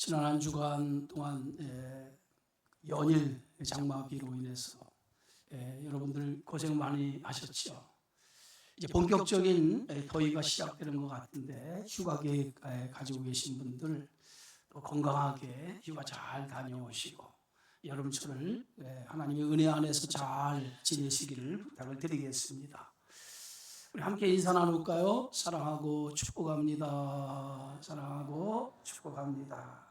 지난 한 주간 동안 연일 장마비로 인해서 여러분들 고생 많이 하셨죠. 이제 본격적인 더위가 시작되는 것 같은데 휴가 계획 가지고 계신 분들 또 건강하게 휴가 잘 다녀오시고 여름철을 하나님의 은혜 안에서 잘 지내시기를 부탁을 드리겠습니다. 우리 함께 인사 나눌까요? 사랑하고 축복합니다. 사랑하고 축복합니다.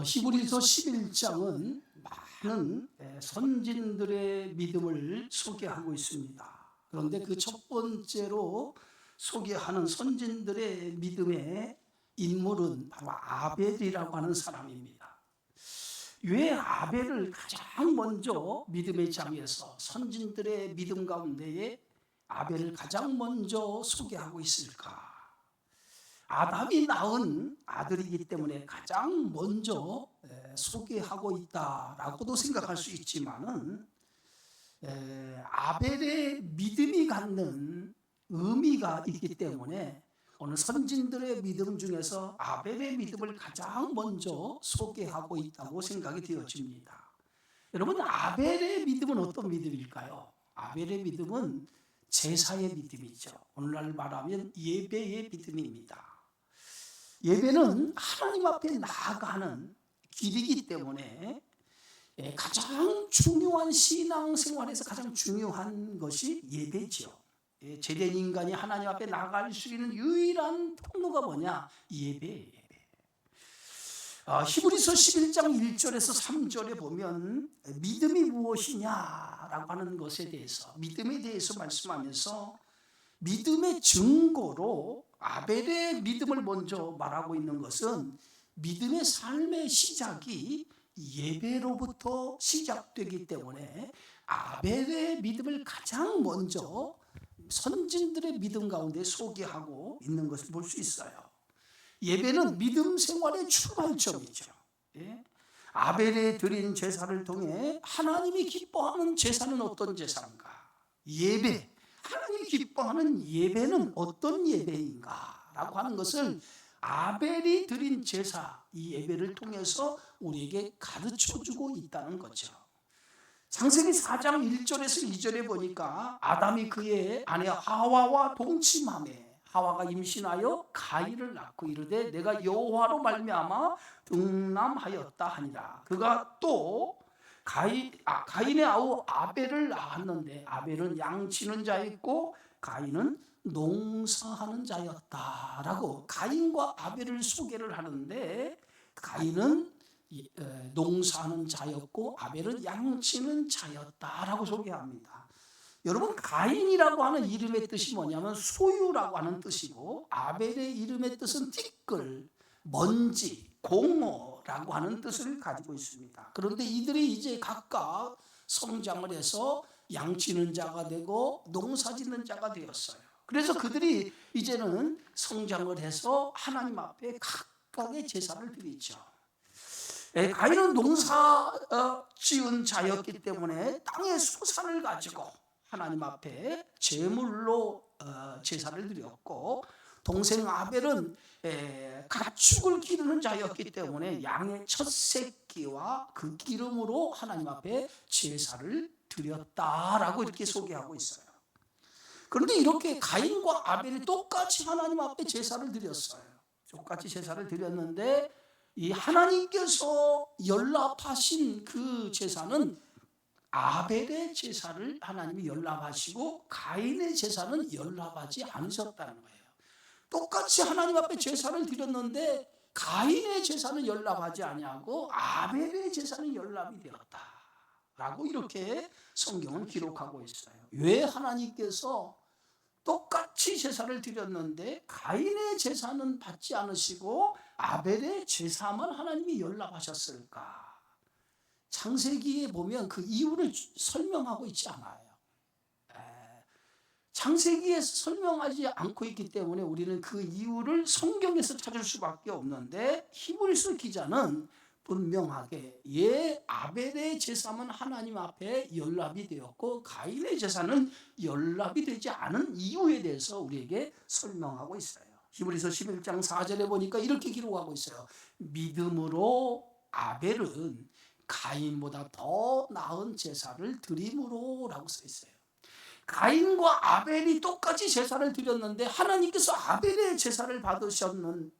히브리서 11장은 많은 선진들의 믿음을 소개하고 있습니다. 그런데 그 첫 번째로 소개하는 선진들의 믿음의 인물은 바로 아벨이라고 하는 사람입니다. 왜 아벨을 가장 먼저 믿음의 장에서 선진들의 믿음 가운데에 아벨을 가장 먼저 소개하고 있을까? 아담이 낳은 아들이기 때문에 가장 먼저 소개하고 있다라고도 생각할 수 있지만은 아벨의 믿음이 갖는 의미가 있기 때문에 오늘 선진들의 믿음 중에서 아벨의 믿음을 가장 먼저 소개하고 있다고 생각이 되어집니다. 여러분, 아벨의 믿음은 어떤 믿음일까요? 아벨의 믿음은 제사의 믿음이죠. 오늘날 말하면 예배의 믿음입니다. 예배는 하나님 앞에 나아가는 길이기 때문에 가장 중요한 신앙생활에서 가장 중요한 것이 예배죠. 죄된 인간이 하나님 앞에 나아갈 수 있는 유일한 통로가 뭐냐? 예배예요. 히브리서 11장 1절에서 3절에 보면 믿음이 무엇이냐라고 하는 것에 대해서 믿음에 대해서 말씀하면서 믿음의 증거로 아벨의 믿음을 먼저 말하고 있는 것은 믿음의 삶의 시작이 예배로부터 시작되기 때문에 아벨의 믿음을 가장 먼저 선진들의 믿음 가운데 소개하고 있는 것을 볼 수 있어요. 예배는 믿음 생활의 출발점이죠. 아벨의 드린 제사를 통해 하나님이 기뻐하는 제사는 어떤 제사인가? 예배. 하나님이 기뻐하는 예배는 어떤 예배인가? 라고 하는 것을 아벨이 드린 제사, 이 예배를 통해서 우리에게 가르쳐주고 있다는 거죠. 창세기 4장 1절에서 2절에 보니까 아담이 그의 아내 하와와 동침하매 하와가 임신하여 가인을 낳고 이르되 내가 여호와로 말미암아 등남하였다 하니라. 그가 또 가인의 아우 아벨을 낳았는데 아벨은 양치는 자였고 가인은 농사하는 자였다라고 가인과 아벨을 소개를 하는데 가인은 농사하는 자였고 아벨은 양치는 자였다라고 소개합니다. 여러분, 가인이라고 하는 이름의 뜻이 뭐냐면 소유라고 하는 뜻이고 아벨의 이름의 뜻은 티끌, 먼지, 공허라고 하는 뜻을 가지고 있습니다. 그런데 이들이 이제 각각 성장을 해서 양치는 자가 되고 농사짓는 자가 되었어요. 그래서 그들이 이제는 성장을 해서 하나님 앞에 각각의 제사를 드리죠. 가인은 농사 지은 자였기 때문에 땅의 소산을 가지고 하나님 앞에 제물로 제사를 드렸고 동생 아벨은 가축을 기르는 자였기 때문에 양의 첫 새끼와 그 기름으로 하나님 앞에 제사를 드렸다라고 이렇게 소개하고 있어요. 그런데 이렇게 가인과 아벨이 똑같이 하나님 앞에 제사를 드렸어요. 똑같이 제사를 드렸는데 이 하나님께서 연락하신 그 제사는 아벨의 제사를 하나님이 연락하시고 가인의 제사는 연락하지 않으셨다는 거예요. 똑같이 하나님 앞에 제사를 드렸는데 가인의 제사는 연락하지 아니하고 아벨의 제사는 연락이 되었다라고 이렇게 성경은 기록하고 있어요. 왜 하나님께서 똑같이 제사를 드렸는데 가인의 제사는 받지 않으시고 아벨의 제사만 하나님이 연락하셨을까? 창세기에 보면 그 이유를 설명하고 있지 않아요. 창세기에서 설명하지 않고 있기 때문에 우리는 그 이유를 성경에서 찾을 수밖에 없는데 히브리서 기자는 분명하게 아벨의 제사만 하나님 앞에 연락이 되었고 가인의 제사는 연락이 되지 않은 이유에 대해서 우리에게 설명하고 있어요. 히브리서 11장 4절에 보니까 이렇게 기록하고 있어요. 믿음으로 아벨은 가인보다 더 나은 제사를 드림으로 라고 써 있어요. 가인과 아벨이 똑같이 제사를 드렸는데 하나님께서 아벨의 제사를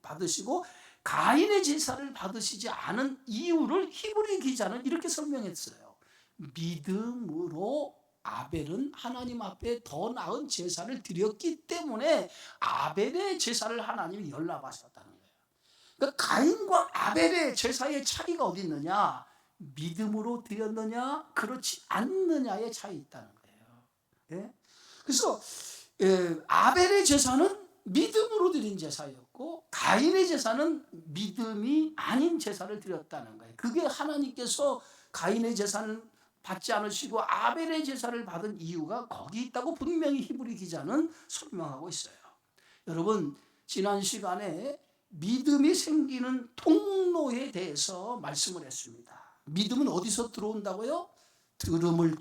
받으시고 가인의 제사를 받으시지 않은 이유를 히브리 기자는 이렇게 설명했어요. 믿음으로 아벨은 하나님 앞에 더 나은 제사를 드렸기 때문에 아벨의 제사를 하나님이 연락하셨다는 거예요. 그러니까 가인과 아벨의 제사의 차이가 어디 있느냐? 믿음으로 드렸느냐 그렇지 않느냐의 차이 있다는 거예요. 예? 그래서 아벨의 제사는 믿음으로 드린 제사였고 가인의 제사는 믿음이 아닌 제사를 드렸다는 거예요. 그게 하나님께서 가인의 제사는 받지 않으시고 아벨의 제사를 받은 이유가 거기 있다고 분명히 히브리 기자는 설명하고 있어요. 여러분, 지난 시간에 믿음이 생기는 통로에 대해서 말씀을 했습니다. 믿음은 어디서 들어온다고요? 들음을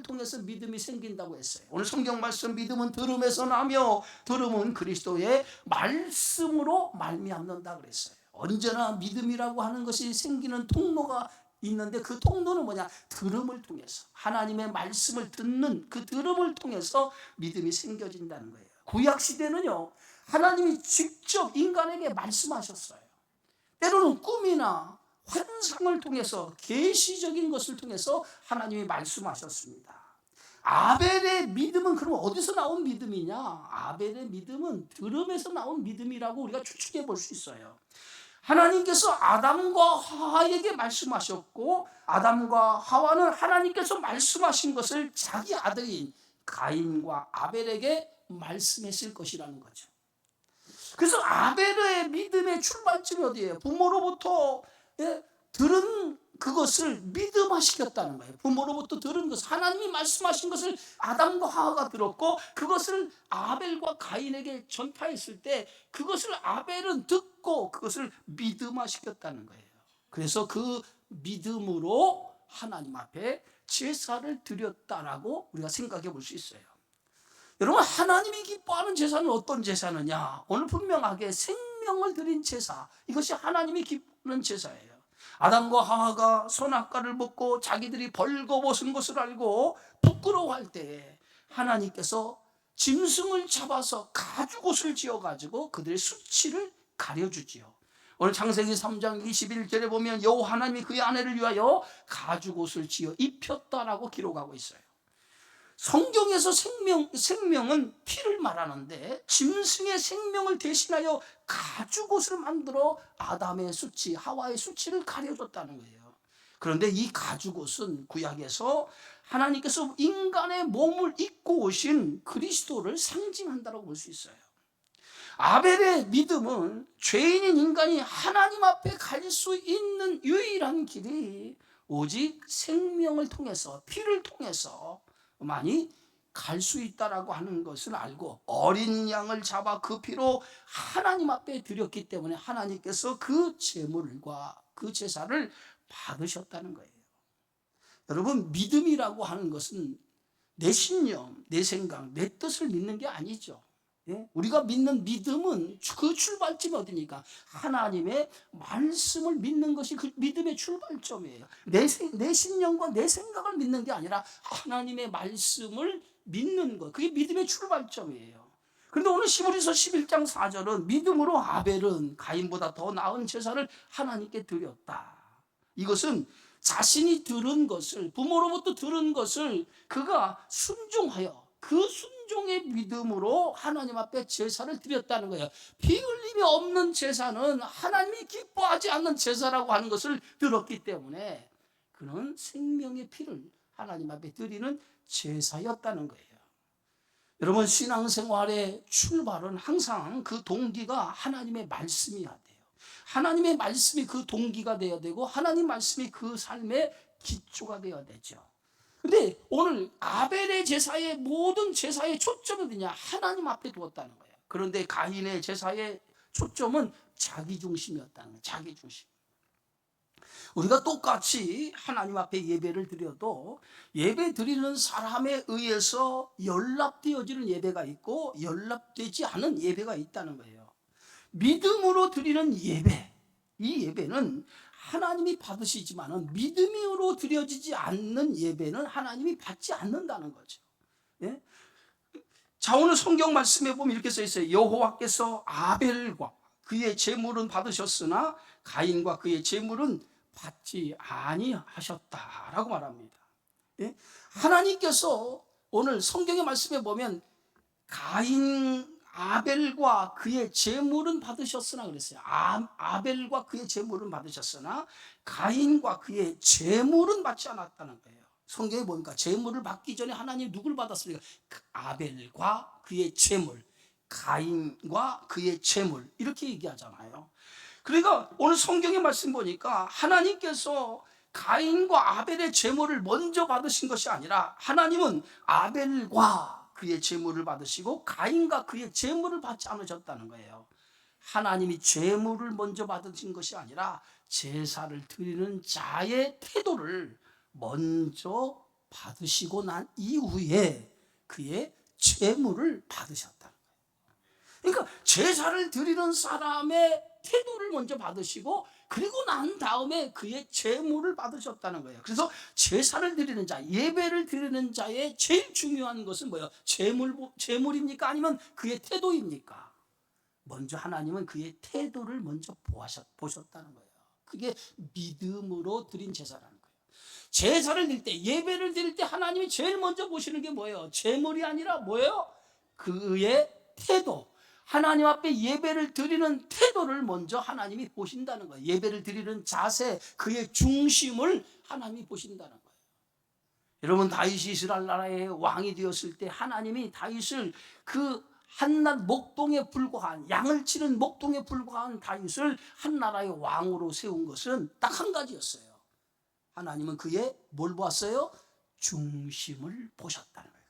통해서 믿음이 생긴다고 했어요. 오늘 성경 말씀, 믿음은 들음에서 나며 들음은 그리스도의 말씀으로 말미암는다 그랬어요. 언제나 믿음이라고 하는 것이 생기는 통로가 있는데 그 통로는 뭐냐? 들음을 통해서, 하나님의 말씀을 듣는 그 들음을 통해서 믿음이 생겨진다는 거예요. 구약 시대는요, 하나님이 직접 인간에게 말씀하셨어요. 때로는 꿈이나 환상을 통해서, 계시적인 것을 통해서 하나님이 말씀하셨습니다. 아벨의 믿음은 그럼 어디서 나온 믿음이냐? 아벨의 믿음은 들음에서 나온 믿음이라고 우리가 추측해 볼 수 있어요. 하나님께서 아담과 하와에게 말씀하셨고 아담과 하와는 하나님께서 말씀하신 것을 자기 아들인 가인과 아벨에게 말씀했을 것이라는 거죠. 그래서 아벨의 믿음의 출발점이 어디예요? 부모로부터 들은 그것을 믿음화시켰다는 거예요. 부모로부터 들은 것을, 하나님이 말씀하신 것을 아담과 하와가 들었고 그것을 아벨과 가인에게 전파했을 때 그것을 아벨은 듣고 그것을 믿음화시켰다는 거예요. 그래서 그 믿음으로 하나님 앞에 제사를 드렸다라고 우리가 생각해 볼 수 있어요. 여러분, 하나님이 기뻐하는 제사는 어떤 제사느냐? 오늘 분명하게 생명을 드린 제사, 이것이 하나님이 기뻐하는 제사예요. 아담과 하와가 선악과를 먹고 자기들이 벌거벗은 것을 알고 부끄러워할 때에 하나님께서 짐승을 잡아서 가죽옷을 지어가지고 그들의 수치를 가려주지요. 오늘 창세기 3장 21절에 보면 여호와 하나님이 그의 아내를 위하여 가죽옷을 지어 입혔다라고 기록하고 있어요. 성경에서 생명은 피를 말하는데 짐승의 생명을 대신하여 가죽옷을 만들어 아담의 수치, 하와의 수치를 가려줬다는 거예요. 그런데 이 가죽옷은 구약에서 하나님께서 인간의 몸을 입고 오신 그리스도를 상징한다고 볼 수 있어요. 아벨의 믿음은 죄인인 인간이 하나님 앞에 갈 수 있는 유일한 길이 오직 생명을 통해서, 피를 통해서 많이 갈 수 있다라고 하는 것을 알고 어린 양을 잡아 그 피로 하나님 앞에 드렸기 때문에 하나님께서 그 제물과 그 제사를 받으셨다는 거예요. 여러분, 믿음이라고 하는 것은 내 신념, 내 생각, 내 뜻을 믿는 게 아니죠. 우리가 믿는 믿음은 그 출발점이 어디니까? 하나님의 말씀을 믿는 것이 그 믿음의 출발점이에요. 내 신념과 내 생각을 믿는 게 아니라 하나님의 말씀을 믿는 것, 그게 믿음의 출발점이에요. 그런데 오늘 히브리서 11장 4절은 믿음으로 아벨은 가인보다 더 나은 제사를 하나님께 드렸다. 이것은 자신이 들은 것을, 부모로부터 들은 것을 그가 순종하여 그 순종의 믿음으로 하나님 앞에 제사를 드렸다는 거예요. 피 흘림이 없는 제사는 하나님이 기뻐하지 않는 제사라고 하는 것을 들었기 때문에 그는 생명의 피를 하나님 앞에 드리는 제사였다는 거예요. 여러분, 신앙생활의 출발은 항상 그 동기가 하나님의 말씀이어야 돼요. 하나님의 말씀이 그 동기가 되어야 되고 하나님 말씀이 그 삶의 기초가 되어야 되죠. 근데 오늘 아벨의 제사의 모든 제사의 초점은 어디냐? 하나님 앞에 두었다는 거예요. 그런데 가인의 제사의 초점은 자기 중심이었다는 거예요. 자기 중심. 우리가 똑같이 하나님 앞에 예배를 드려도 예배 드리는 사람에 의해서 연락되어지는 예배가 있고 연락되지 않은 예배가 있다는 거예요. 믿음으로 드리는 예배, 이 예배는 하나님이 받으시지만은 믿음으로 드려지지 않는 예배는 하나님이 받지 않는다는 거죠. 예? 자, 오늘 성경 말씀에 보면 이렇게 써 있어요. 여호와께서 아벨과 그의 제물은 받으셨으나 가인과 그의 제물은 받지 아니하셨다라고 말합니다. 예? 하나님께서 오늘 성경의 말씀에 보면 아벨과 그의 제물은 받으셨으나 그랬어요. 아벨과 그의 제물은 받으셨으나 가인과 그의 제물은 받지 않았다는 거예요. 성경에 보니까 제물을 받기 전에 하나님 누굴 받았습니까? 아벨과 그의 제물, 가인과 그의 제물, 이렇게 얘기하잖아요. 그러니까 오늘 성경의 말씀 보니까 하나님께서 가인과 아벨의 제물을 먼저 받으신 것이 아니라 하나님은 아벨과 그의 제물을 받으시고 가인과 그의 제물을 받지 않으셨다는 거예요. 하나님이 제물을 먼저 받으신 것이 아니라 제사를 드리는 자의 태도를 먼저 받으시고 난 이후에 그의 제물을 받으셨다는 거예요. 그러니까 제사를 드리는 사람의 태도를 먼저 받으시고 그리고 난 다음에 그의 제물을 받으셨다는 거예요. 그래서 제사를 드리는 자, 예배를 드리는 자의 제일 중요한 것은 뭐예요? 제물입니까? 아니면 그의 태도입니까? 먼저 하나님은 그의 태도를 먼저 보셨다는 거예요. 그게 믿음으로 드린 제사라는 거예요. 제사를 드릴 때, 예배를 드릴 때 하나님이 제일 먼저 보시는 게 뭐예요? 제물이 아니라 뭐예요? 그의 태도. 하나님 앞에 예배를 드리는 태도를 먼저 하나님이 보신다는 거예요. 예배를 드리는 자세, 그의 중심을 하나님이 보신다는 거예요. 여러분, 다윗이 이스라엘 나라의 왕이 되었을 때 하나님이 다윗을 그 한낱 목동에 불과한, 양을 치는 목동에 불과한 다윗을 한 나라의 왕으로 세운 것은 딱 한 가지였어요. 하나님은 그의 뭘 보았어요? 중심을 보셨다는 거예요.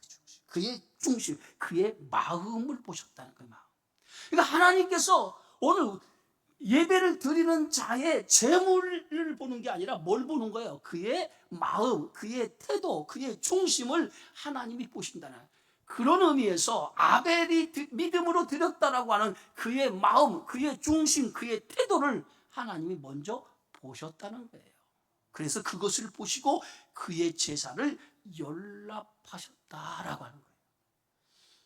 그의 중심, 그의 마음을 보셨다는 거예요. 그러니까 하나님께서 오늘 예배를 드리는 자의 재물을 보는 게 아니라 뭘 보는 거예요? 그의 마음, 그의 태도, 그의 중심을 하나님이 보신다는 거예요. 그런 의미에서 아벨이 믿음으로 드렸다라고 하는 그의 마음, 그의 중심, 그의 태도를 하나님이 먼저 보셨다는 거예요. 그래서 그것을 보시고 그의 제사를 연락하셨다라고 하는 거예요.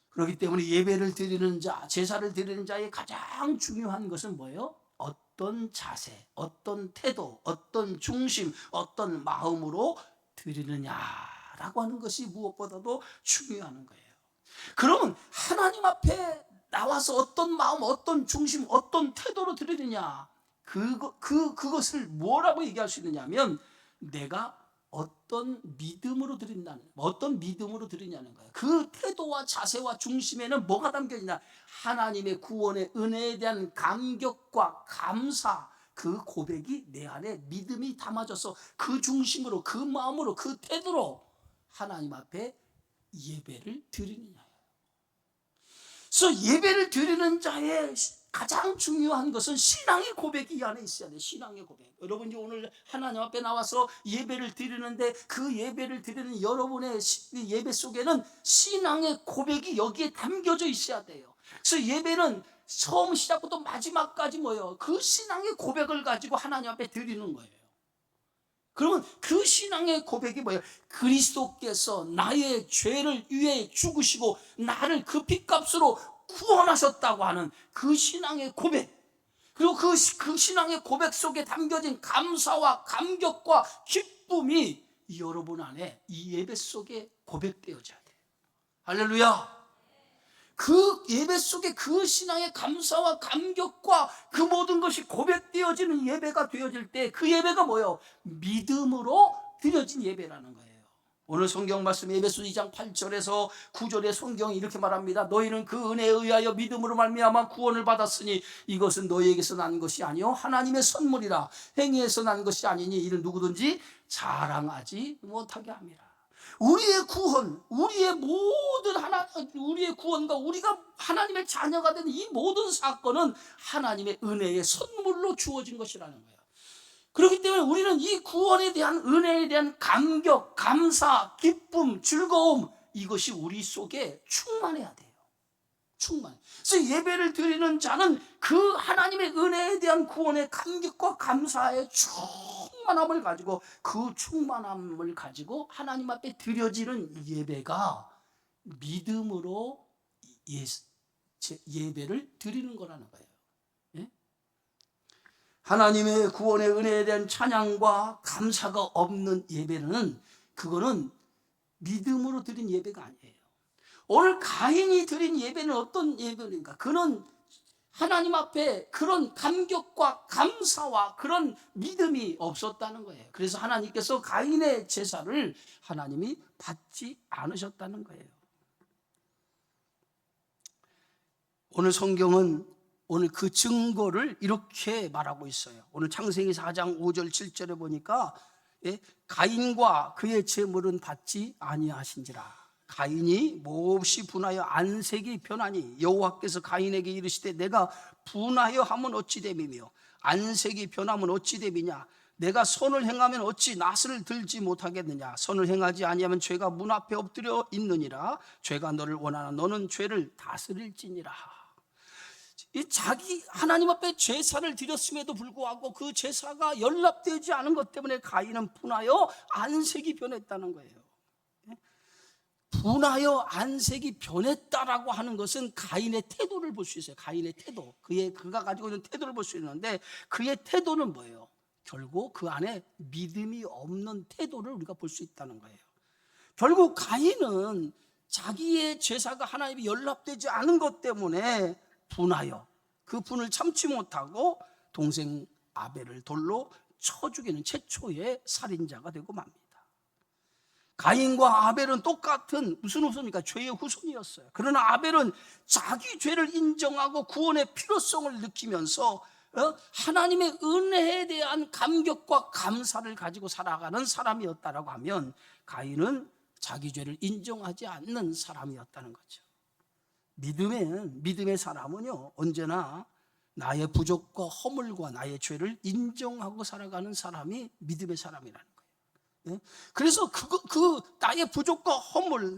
그렇기 때문에 예배를 드리는 자, 제사를 드리는 자의 가장 중요한 것은 뭐예요? 어떤 자세, 어떤 태도, 어떤 중심, 어떤 마음으로 드리느냐라고 하는 것이 무엇보다도 중요한 거예요. 그러면 하나님 앞에 나와서 어떤 마음, 어떤 중심, 어떤 태도로 드리느냐, 그것을 뭐라고 얘기할 수 있느냐면 내가 어떤 믿음으로 드리냐는 거예요. 그 태도와 자세와 중심에는 뭐가 담겨 있냐? 하나님의 구원의 은혜에 대한 감격과 감사, 그 고백이 내 안에 믿음이 담아져서 그 중심으로, 그 마음으로, 그 태도로 하나님 앞에 예배를 드리느냐. 그래서 예배를 드리는 자의 가장 중요한 것은 신앙의 고백이 이 안에 있어야 돼요. 신앙의 고백. 여러분이 오늘 하나님 앞에 나와서 예배를 드리는데 그 예배를 드리는 여러분의 예배 속에는 신앙의 고백이 여기에 담겨져 있어야 돼요. 그래서 예배는 처음 시작부터 마지막까지 뭐예요? 그 신앙의 고백을 가지고 하나님 앞에 드리는 거예요. 그러면 그 신앙의 고백이 뭐예요? 그리스도께서 나의 죄를 위해 죽으시고 나를 그 핏값으로 구원하셨다고 하는 그 신앙의 고백, 그리고 그 신앙의 고백 속에 담겨진 감사와 감격과 기쁨이 여러분 안에 이 예배 속에 고백되어져야 돼요. 할렐루야. 그 예배 속에 그 신앙의 감사와 감격과 그 모든 것이 고백되어지는 예배가 되어질 때 그 예배가 뭐예요? 믿음으로 드려진 예배라는 거예요. 오늘 성경 말씀 에베소 2장 8절에서 9절의 성경이 이렇게 말합니다. 너희는 그 은혜에 의하여 믿음으로 말미암아 구원을 받았으니 이것은 너희에게서 난 것이 아니요 하나님의 선물이라. 행위에서 난 것이 아니니 이를 누구든지 자랑하지 못하게 함이라. 우리의 구원, 우리의 구원과 우리가 하나님의 자녀가 되는 이 모든 사건은 하나님의 은혜의 선물로 주어진 것이라는 거예요. 그렇기 때문에 우리는 이 구원에 대한 은혜에 대한 감격, 감사, 기쁨, 즐거움, 이것이 우리 속에 충만해야 돼요. 충만. 그래서 예배를 드리는 자는 그 하나님의 은혜에 대한 구원의 감격과 감사의 충만함을 가지고, 그 충만함을 가지고 하나님 앞에 드려지는 예배가 믿음으로 예배를 드리는 거라는 거예요. 예? 하나님의 구원의 은혜에 대한 찬양과 감사가 없는 예배는, 그거는 믿음으로 드린 예배가 아니에요. 오늘 가인이 드린 예배는 어떤 예배인가? 그는 하나님 앞에 그런 감격과 감사와 그런 믿음이 없었다는 거예요. 그래서 하나님께서 가인의 제사를 하나님이 받지 않으셨다는 거예요. 오늘 성경은 오늘 그 증거를 이렇게 말하고 있어요. 오늘 창세기 4장 5절 7절에 보니까 가인과 그의 제물은 받지 아니하신지라. 가인이 몹시 분하여 안색이 변하니 여호와께서 가인에게 이르시되 내가 분하여 하면 어찌 됨이며 안색이 변하면 어찌 됨이냐. 내가 선을 행하면 어찌 낫을 들지 못하겠느냐. 선을 행하지 아니하면 죄가 문 앞에 엎드려 있느니라. 죄가 너를 원하나 너는 죄를 다스릴지니라. 이 자기 하나님 앞에 제사를 드렸음에도 불구하고 그 제사가 연락되지 않은 것 때문에 가인은 분하여 안색이 변했다는 거예요. 분하여 안색이 변했다라고 하는 것은 가인의 태도를 볼 수 있어요. 가인의 태도, 그가 가지고 있는 태도를 볼 수 있는데, 그의 태도는 뭐예요? 결국 그 안에 믿음이 없는 태도를 우리가 볼 수 있다는 거예요. 결국 가인은 자기의 제사가 하나님이 연락되지 않은 것 때문에 분하여 그 분을 참지 못하고 동생 아벨을 돌로 쳐 죽이는 최초의 살인자가 되고 맙니다. 가인과 아벨은 똑같은 무슨 후손입니까? 죄의 후손이었어요. 그러나 아벨은 자기 죄를 인정하고 구원의 필요성을 느끼면서 하나님의 은혜에 대한 감격과 감사를 가지고 살아가는 사람이었다라고 하면, 가인은 자기 죄를 인정하지 않는 사람이었다는 거죠. 믿음의 사람은요, 언제나 나의 부족과 허물과 나의 죄를 인정하고 살아가는 사람이 믿음의 사람이라는 거예요. 그래서 그 나의 부족과 허물,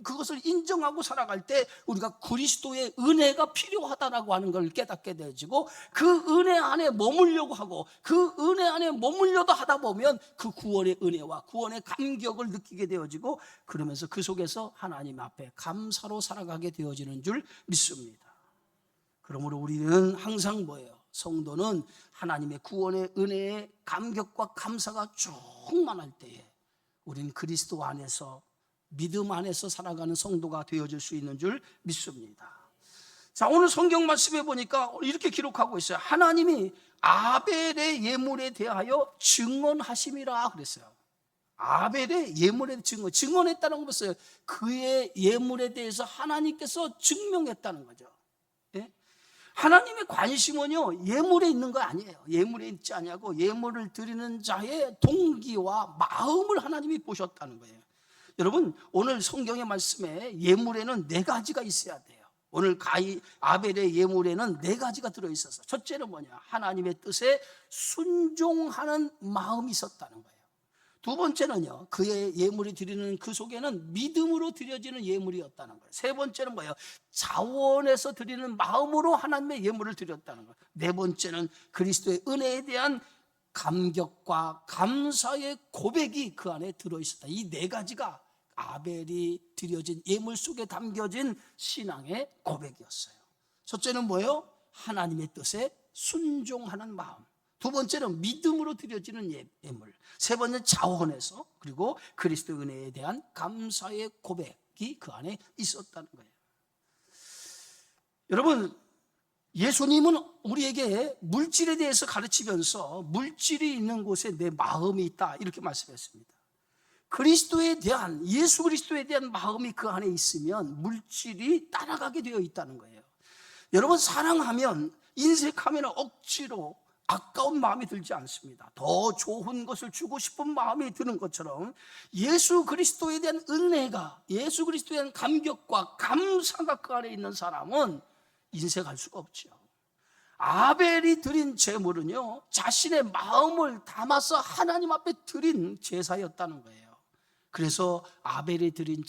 그것을 인정하고 살아갈 때 우리가 그리스도의 은혜가 필요하다라고 하는 걸 깨닫게 되어지고, 그 은혜 안에 머물려고 하고, 그 은혜 안에 머물려다 하다 보면 그 구원의 은혜와 구원의 감격을 느끼게 되어지고, 그러면서 그 속에서 하나님 앞에 감사로 살아가게 되어지는 줄 믿습니다. 그러므로 우리는 항상 뭐예요? 성도는 하나님의 구원의 은혜의 감격과 감사가 충만할 때에 우리는 그리스도 안에서, 믿음 안에서 살아가는 성도가 되어질 수 있는 줄 믿습니다. 자, 오늘 성경 말씀에 보니까 이렇게 기록하고 있어요. 하나님이 아벨의 예물에 대하여 증언하심이라 그랬어요. 아벨의 예물에 증언했다는 거 봤어요. 그의 예물에 대해서 하나님께서 증명했다는 거죠. 하나님의 관심은요, 예물에 있는 거 아니에요. 예물에 있지 않냐고, 예물을 드리는 자의 동기와 마음을 하나님이 보셨다는 거예요. 여러분, 오늘 성경의 말씀에 예물에는 4가지가 있어야 돼요. 오늘 아벨의 예물에는 4가지가 들어있어서, 첫째는 뭐냐? 하나님의 뜻에 순종하는 마음이 있었다는 거예요. 두 번째는요, 그의 예물이 드리는 그 속에는 믿음으로 드려지는 예물이었다는 거예요. 세 번째는 뭐예요? 자원해서 드리는 마음으로 하나님의 예물을 드렸다는 거예요. 네 번째는 그리스도의 은혜에 대한 감격과 감사의 고백이 그 안에 들어있었다. 이 4가지가 아벨이 드려진 예물 속에 담겨진 신앙의 고백이었어요. 첫째는 뭐예요? 하나님의 뜻에 순종하는 마음. 두 번째는 믿음으로 드려지는 예물. 세 번째는 자원해서, 그리고 그리스도 은혜에 대한 감사의 고백이 그 안에 있었다는 거예요. 여러분, 예수님은 우리에게 물질에 대해서 가르치면서 물질이 있는 곳에 내 마음이 있다, 이렇게 말씀했습니다. 그리스도에 대한, 예수 그리스도에 대한 마음이 그 안에 있으면 물질이 따라가게 되어 있다는 거예요. 여러분, 사랑하면, 인색하면 억지로 아까운 마음이 들지 않습니다. 더 좋은 것을 주고 싶은 마음이 드는 것처럼 예수 그리스도에 대한 은혜가, 예수 그리스도에 대한 감격과 감사가 그 안에 있는 사람은 인색할 수가 없죠. 아벨이 드린 제물은요, 자신의 마음을 담아서 하나님 앞에 드린 제사였다는 거예요. 그래서 아벨이 드린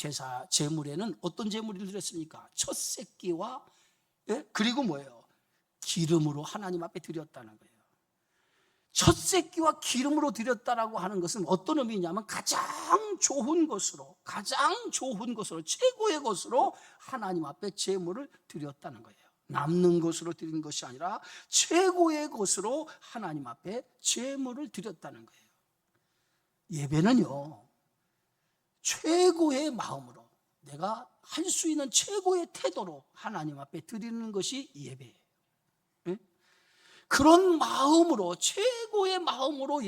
제물에는 어떤 제물을 드렸습니까? 첫 새끼와, 그리고 뭐예요? 기름으로 하나님 앞에 드렸다는 거예요. 첫 새끼와 기름으로 드렸다라고 하는 것은 어떤 의미냐면 가장 좋은 것으로, 최고의 것으로 하나님 앞에 제물을 드렸다는 거예요. 남는 것으로 드린 것이 아니라 최고의 것으로 하나님 앞에 제물을 드렸다는 거예요. 예배는요, 최고의 마음으로, 내가 할 수 있는 최고의 태도로 하나님 앞에 드리는 것이 예배예요. 그런 마음으로, 최고의 마음으로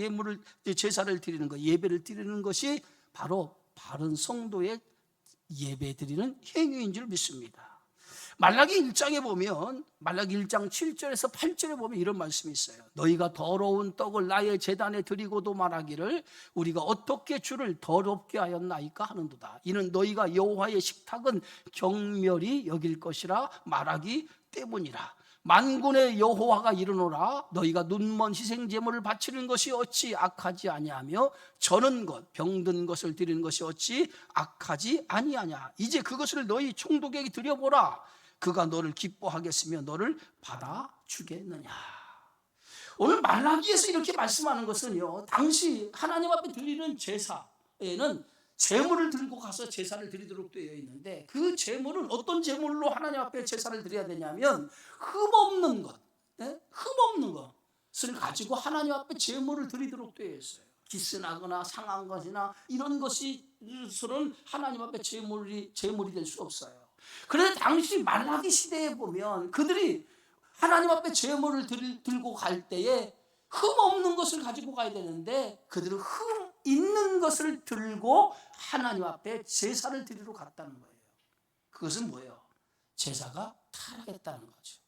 제사를 드리는 것, 예배를 드리는 것이 바로 바른 성도의 예배 드리는 행위인 줄 믿습니다. 말라기 1장에 보면, 말라기 1장 7절에서 8절에 보면 이런 말씀이 있어요. 너희가 더러운 떡을 나의 제단에 드리고도 말하기를 우리가 어떻게 주를 더럽게 하였나이까 하는도다. 이는 너희가 여호와의 식탁은 경멸히 여길 것이라 말하기 때문이라. 만군의 여호와가 이르노라. 너희가 눈먼 희생제물을 바치는 것이 어찌 악하지 아니하며 저는 것, 병든 것을 드리는 것이 어찌 악하지 아니하냐. 이제 그것을 너희 총독에게 드려보라. 그가 너를 기뻐하겠으며 너를 받아주겠느냐. 오늘 말라기에서 이렇게 말씀하는 것은요, 당시 하나님 앞에 드리는 제사에는 제물을 들고 가서 제사를 드리도록 되어 있는데, 그 제물은 어떤 제물로 하나님 앞에 제사를 드려야 되냐면 흠없는 것을 가지고 하나님 앞에 제물을 드리도록 되어 있어요. 기스나거나 상한 것이나 이런 것이서는 하나님 앞에 제물이 될 수 없어요. 그런데 당시 말라기 시대에 보면 그들이 하나님 앞에 제물을 들고 갈 때에 흠 없는 것을 가지고 가야 되는데, 그들은 흠 있는 것을 들고 하나님 앞에 제사를 드리러 갔다는 거예요. 그것은 뭐예요? 제사가 타락했다는 거죠.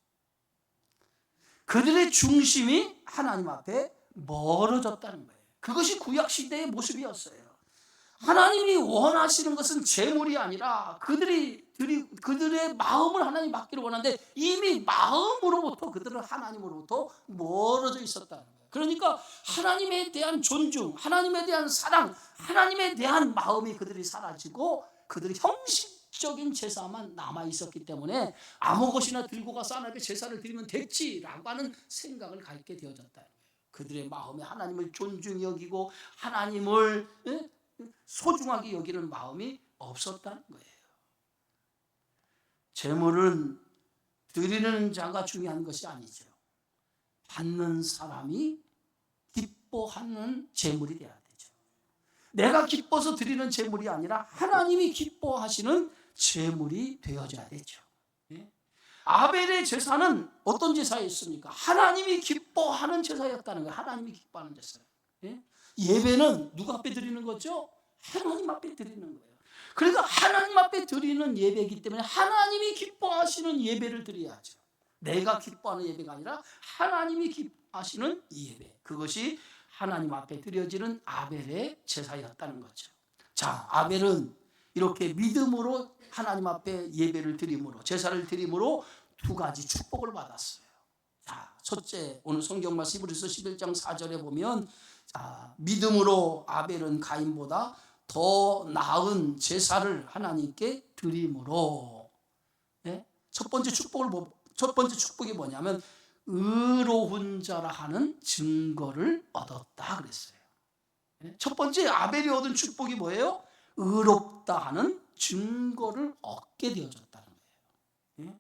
그들의 중심이 하나님 앞에 멀어졌다는 거예요. 그것이 구약 시대의 모습이었어요. 하나님이 원하시는 것은 제물이 아니라 그들의 마음을 하나님 받기를 원하는데, 이미 마음으로부터 그들은 하나님으로부터 멀어져 있었다는 거예요. 그러니까 하나님에 대한 존중, 하나님에 대한 사랑, 하나님에 대한 마음이 그들이 사라지고 그들이 형식적인 제사만 남아 있었기 때문에 아무 것이나 들고 가서 하나님께 제사를 드리면 됐지라고 하는 생각을 갖게 되어졌다는 거예요. 그들의 마음에 하나님을 존중히 여기고 하나님을 소중하게 여기는 마음이 없었다는 거예요. 제물은 드리는 자가 중요한 것이 아니죠. 받는 사람이 기뻐하는 제물이 되어야 되죠. 내가 기뻐서 드리는 제물이 아니라 하나님이 기뻐하시는 제물이 되어져야 되죠. 아벨의 제사는 어떤 제사였습니까? 하나님이 기뻐하는 제사였다는 거예요. 하나님이 기뻐하는 제사예요. 예배는 누가 앞에 드리는 거죠? 하나님 앞에 드리는 거예요. 그러니까 하나님 앞에 드리는 예배이기 때문에 하나님이 기뻐하시는 예배를 드려야죠. 내가 기뻐하는 예배가 아니라 하나님이 기뻐하시는 예배, 그것이 하나님 앞에 드려지는 아벨의 제사였다는 거죠. 자, 아벨은 이렇게 믿음으로 하나님 앞에 예배를 드림으로, 제사를 드림으로 두 가지 축복을 받았어요. 자, 첫째, 오늘 성경 말씀 히브리서 11장 4절에 보면, 자, 믿음으로 아벨은 가인보다 더 나은 제사를 하나님께 드림으로, 첫 번째 축복이 뭐냐면 의로운 자라 하는 증거를 얻었다 그랬어요. 첫 번째 아벨이 얻은 축복이 뭐예요? 의롭다 하는 증거를 얻게 되어졌다는 거예요.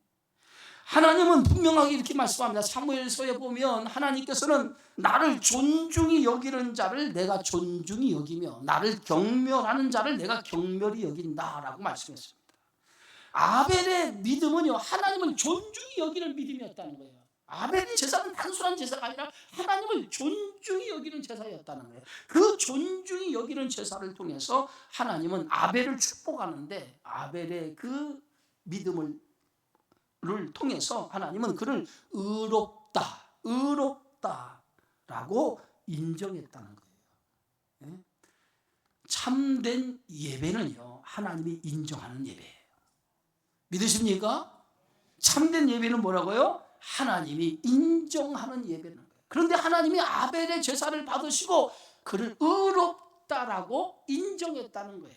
하나님은 분명하게 이렇게 말씀합니다. 사무엘서에 보면 하나님께서는 나를 존중히 여기는 자를 내가 존중히 여기며 나를 경멸하는 자를 내가 경멸히 여긴다라고 말씀했습니다. 아벨의 믿음은요, 하나님을 존중히 여기는 믿음이었다는 거예요. 아벨의 제사는 단순한 제사가 아니라 하나님을 존중히 여기는 제사였다는 거예요. 그 존중히 여기는 제사를 통해서 하나님은 아벨을 축복하는데, 아벨의 그 믿음을 통해서 하나님은 그를 의롭다라고 인정했다는 거예요. 참된 예배는요, 하나님이 인정하는 예배예요. 믿으십니까? 참된 예배는 뭐라고요? 하나님이 인정하는 예배는 거예요. 그런데 하나님이 아벨의 제사를 받으시고 그를 의롭다라고 인정했다는 거예요.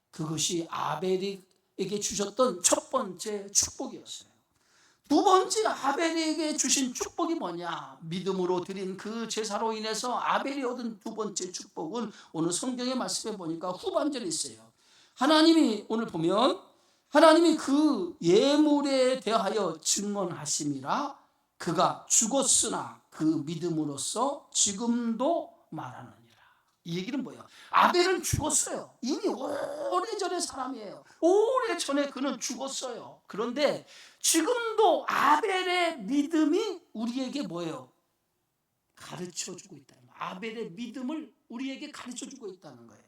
그것이 아벨에게 주셨던 첫 번째 축복이었어요. 두 번째 아벨에게 주신 축복이 뭐냐? 믿음으로 드린 그 제사로 인해서 아벨이 얻은 두 번째 축복은 오늘 성경의 말씀에 보니까 후반절에 있어요. 하나님이 오늘 보면 하나님이 그 예물에 대하여 증언하심이라 그가 죽었으나 그 믿음으로써 지금도 말하느니라. 이 얘기는 뭐예요? 아벨은 죽었어요. 이미 오래전의 사람이에요. 오래전에 그는 죽었어요. 그런데 지금도 아벨의 믿음이 우리에게 뭐예요? 가르쳐주고 있다는 거예요. 아벨의 믿음을 우리에게 가르쳐주고 있다는 거예요.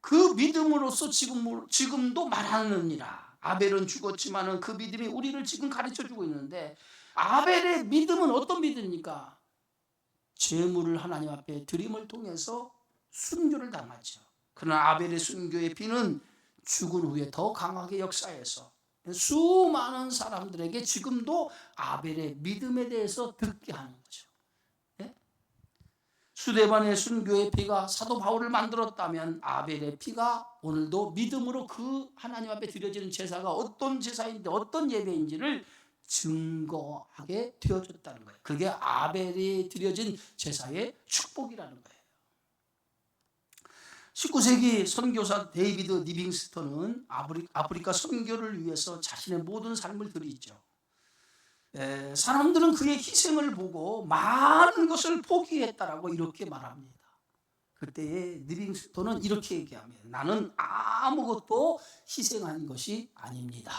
그 믿음으로써 지금도 말하느니라. 아벨은 죽었지만 그 믿음이 우리를 지금 가르쳐주고 있는데 아벨의 믿음은 어떤 믿음입니까? 제물을 하나님 앞에 드림을 통해서 순교를 당하죠. 그러나 아벨의 순교의 피는 죽은 후에 더 강하게 역사해서 수많은 사람들에게 지금도 아벨의 믿음에 대해서 듣게 하는 거죠. 스데반의 순교의 피가 사도 바울을 만들었다면 아벨의 피가 오늘도 믿음으로 그 하나님 앞에 드려지는 제사가 어떤 제사인지 어떤 예배인지를 증거하게 되어졌다는 거예요. 그게 아벨이 드려진 제사의 축복이라는 거예요. 19세기 선교사 데이비드 리빙스턴은 아프리카 선교를 위해서 자신의 모든 삶을 드리죠. 사람들은 그의 희생을 보고 많은 것을 포기했다라고 이렇게 말합니다. 그때 리빙스턴은 이렇게 얘기합니다. 나는 아무것도 희생한 것이 아닙니다.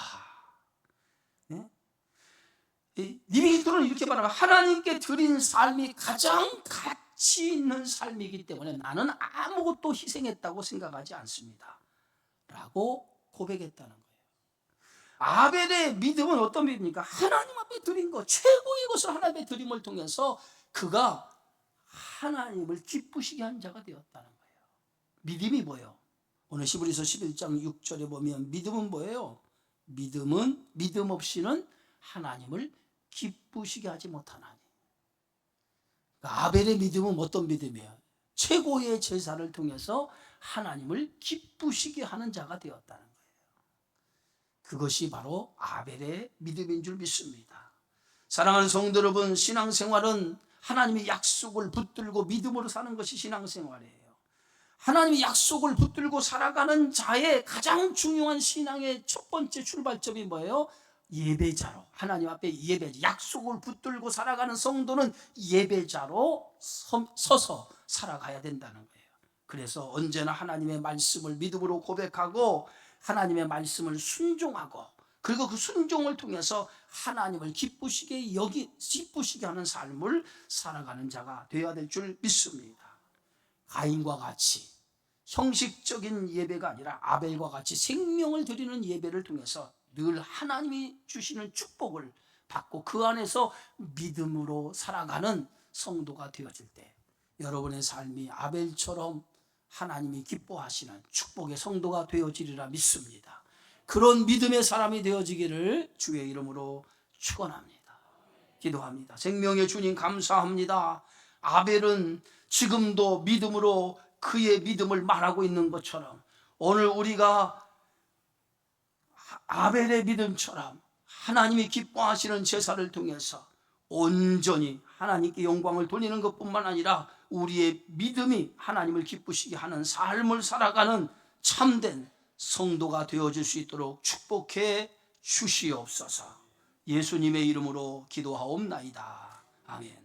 리빙스턴은 이렇게 말합니다. 하나님께 드린 삶이 가장 가치 있는 삶이기 때문에 나는 아무것도 희생했다고 생각하지 않습니다. 라고 고백했다는 거예요. 아벨의 믿음은 어떤 믿음입니까? 하나님 앞에 드린 것, 최고의 것을 하나님 앞에 드림을 통해서 그가 하나님을 기쁘시게 한 자가 되었다는 거예요. 믿음이 뭐예요? 오늘 히브리서 11장 6절에 보면 믿음은 뭐예요? 믿음은 믿음 없이는 하나님을 기쁘시게 하지 못하나니. 그러니까 아벨의 믿음은 어떤 믿음이에요? 최고의 제사를 통해서 하나님을 기쁘시게 하는 자가 되었다는 거예요. 그것이 바로 아벨의 믿음인 줄 믿습니다. 사랑하는 성도 여러분, 신앙생활은 하나님의 약속을 붙들고 믿음으로 사는 것이 신앙생활이에요. 하나님의 약속을 붙들고 살아가는 자의 가장 중요한 신앙의 첫 번째 출발점이 뭐예요? 예배자로, 하나님 앞에 예배자, 약속을 붙들고 살아가는 성도는 예배자로 서서 살아가야 된다는 거예요. 그래서 언제나 하나님의 말씀을 믿음으로 고백하고 하나님의 말씀을 순종하고 그리고 그 순종을 통해서 하나님을 기쁘시게 하는 삶을 살아가는 자가 되어야 될 줄 믿습니다. 가인과 같이 형식적인 예배가 아니라 아벨과 같이 생명을 드리는 예배를 통해서 늘 하나님이 주시는 축복을 받고 그 안에서 믿음으로 살아가는 성도가 되어질 때 여러분의 삶이 아벨처럼 하나님이 기뻐하시는 축복의 성도가 되어지리라 믿습니다. 그런 믿음의 사람이 되어지기를 주의 이름으로 축원합니다. 기도합니다. 생명의 주님 감사합니다. 아벨은 지금도 믿음으로 그의 믿음을 말하고 있는 것처럼 오늘 우리가 아벨의 믿음처럼 하나님이 기뻐하시는 제사를 통해서 온전히 하나님께 영광을 돌리는 것뿐만 아니라 우리의 믿음이 하나님을 기쁘시게 하는 삶을 살아가는 참된 성도가 되어질 수 있도록 축복해 주시옵소서. 예수님의 이름으로 기도하옵나이다. 아멘.